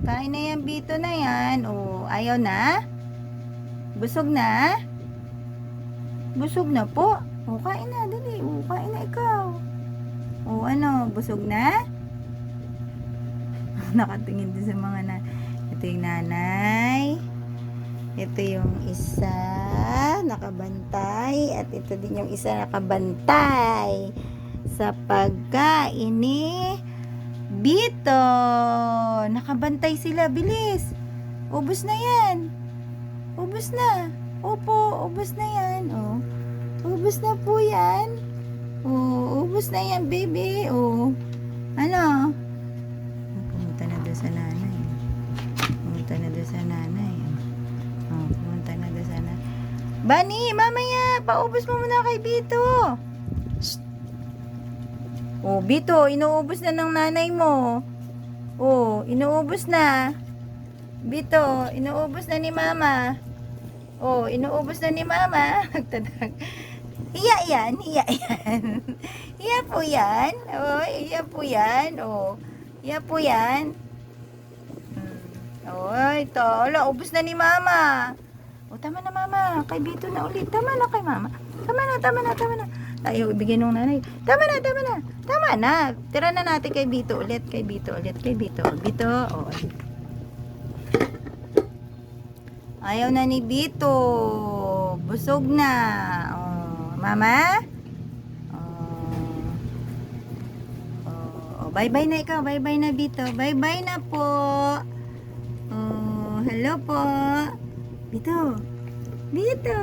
Kain na yan, Bito na yan. O, ayaw na? Busog na? Busog na po. O, kain na, dali. O, kain na ikaw. O, ano, busog na? Nakatingin din sa mga na. Ito yung nanay. Ito yung isa nakabantay. At ito din yung isa nakabantay sa pagkain ni Bito. Nakabantay sila. Bilis. Ubus na yan. Ubus na. Opo, ubus na yan. Oh. Ubus na po yan. Oh, ubus na yan, baby. Oh. Ano? Pumunta na doon sa nanay. Pumunta na doon sa nanay. Oh, pumunta na doon sa nanay. Bani, mamaya, paubos mo muna kay Bito. Shh. Oh, Bito, inuubos na ng nanay mo. Oh, inuubos na. Bito, inuubos na ni mama. Oh, inuubos na ni mama. Hiya yan, hiya yan. Hiya po yan. Oh, hiya po yan. Oh, hiya po yan. Oh, ito. Wala, ubos na ni mama. Oh, tama na mama. Kay Bito na ulit. Tama na kay mama. Tama na, tama na, tama na. Ayaw ibigay nung nanay. Tama na, tama na. Tama na. Tira na natin kay Bito ulit. Kay Bito ulit. Kay Bito. Bito, oh. Ayaw na ni Bito. Busog na. Oh, mama? Oh. Oh, bye-bye na ikaw. Bye-bye na, Bito. Bye-bye na po. Oh, hello po. Bito. Bito.